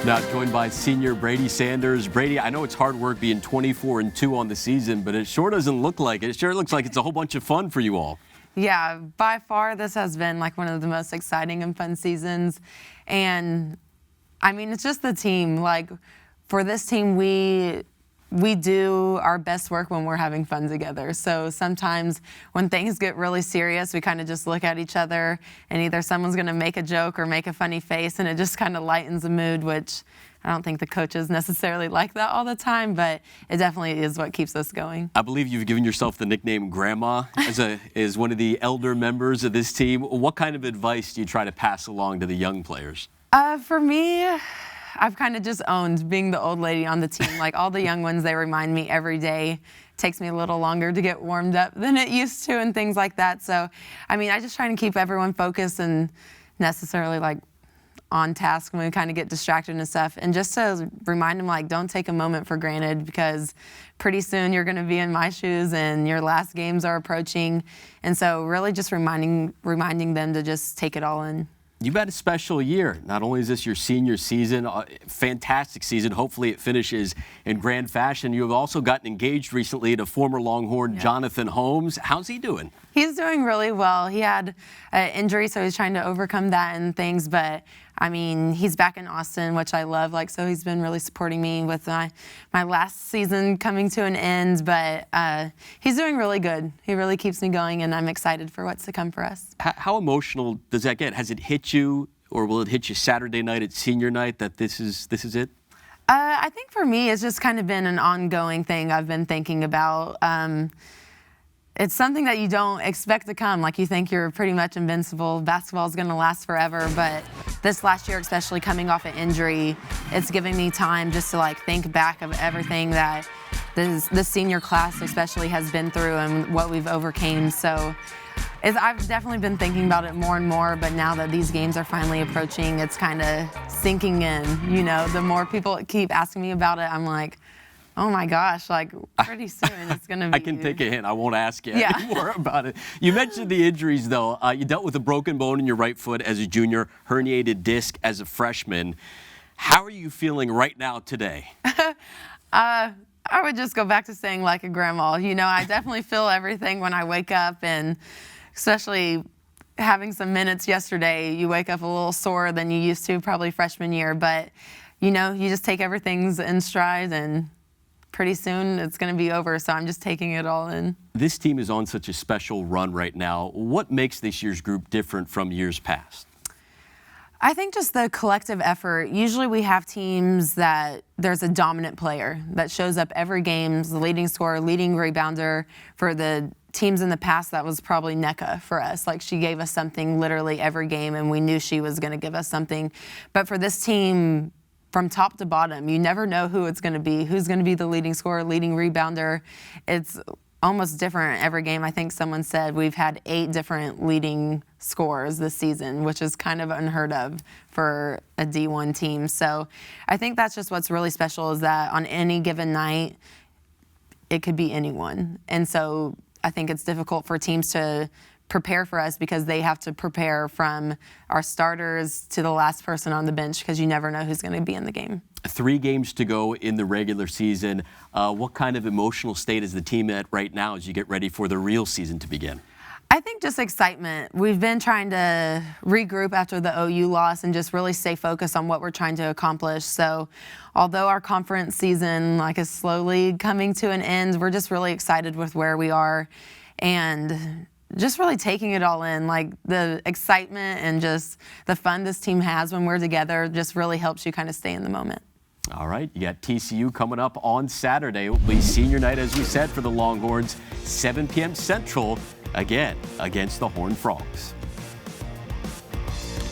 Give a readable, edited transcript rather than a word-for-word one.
Now joined by senior Brady Sanders. Brady, I know it's hard work being 24-2 on the season, but it sure doesn't look like it. It sure looks like it's a whole bunch of fun for you all. Yeah, by far this has been like one of the most exciting and fun seasons. And I mean, it's just the team. Like for this team, we do our best work when we're having fun together. So sometimes when things get really serious, we kind of just look at each other and either someone's going to make a joke or make a funny face, and it just kind of lightens the mood, which I don't think the coaches necessarily like that all the time, but it definitely is what keeps us going. I believe you've given yourself the nickname Grandma as one of the elder members of this team. What kind of advice do you try to pass along to the young players? For me, I've kind of just owned being the old lady on the team. Like all the young ones, they remind me every day. It takes me a little longer to get warmed up than it used to and things like that. So, I mean, I just try to keep everyone focused and necessarily like on task when we kind of get distracted and stuff. And just to remind them, like, don't take a moment for granted, because pretty soon you're going to be in my shoes and your last games are approaching. And so really just reminding them to just take it all in. You've had a special year. Not only is this your senior season, fantastic season. Hopefully it finishes in grand fashion. You have also gotten engaged recently to former Longhorn Jonathan Holmes. How's he doing? He's doing really well. He had an injury, so he's trying to overcome that and things. But I mean, he's back in Austin, which I love. Like, so he's been really supporting me with my last season coming to an end. But he's doing really good. He really keeps me going, and I'm excited for what's to come for us. How emotional does that get? Has it hit you, or will it hit you Saturday night at senior night that this is it? I think for me, it's just kind of been an ongoing thing I've been thinking about. It's something that you don't expect to come. Like, you think you're pretty much invincible. Basketball is going to last forever. But this last year, especially coming off an injury, it's giving me time just to like think back of everything that this senior class especially has been through and what we've overcame. So I've definitely been thinking about it more and more, but now that these games are finally approaching, it's kind of sinking in. You know, the more people keep asking me about it, I'm like, oh my gosh, like pretty soon it's going to be. I can take a hint. I won't ask you anymore about it. You mentioned the injuries, though. You dealt with a broken bone in your right foot as a junior, herniated disc as a freshman. How are you feeling right now today? I would just go back to saying like a grandma. You know, I definitely feel everything when I wake up, and especially having some minutes yesterday, you wake up a little sore than you used to probably freshman year. But, you know, you just take everything in stride, and pretty soon it's going to be over, so I'm just taking it all in. This team is on such a special run right now. What makes this year's group different from years past? I think just the collective effort. Usually we have teams that there's a dominant player that shows up every game, the leading scorer, leading rebounder. For the teams in the past, that was probably NECA for us. Like, she gave us something literally every game, and we knew she was going to give us something. But for this team, from top to bottom, you never know who it's going to be, who's going to be the leading scorer, leading rebounder. It's almost different every game. I think someone said we've had 8 different leading scorers this season, which is kind of unheard of for a D1 team. So I think that's just what's really special, is that on any given night, it could be anyone. And so I think it's difficult for teams to prepare for us, because they have to prepare from our starters to the last person on the bench, because you never know who's going to be in the game. 3 games to go in the regular season. What kind of emotional state is the team at right now as you get ready for the real season to begin? I think just excitement. We've been trying to regroup after the OU loss and just really stay focused on what we're trying to accomplish. So although our conference season is slowly coming to an end, we're just really excited with where we are and just really taking it all in. Like, the excitement and just the fun this team has when we're together just really helps you kind of stay in the moment. All right, you got TCU coming up on Saturday. It will be senior night, as we said, for the Longhorns, 7 p.m. Central, again, against the Horned Frogs.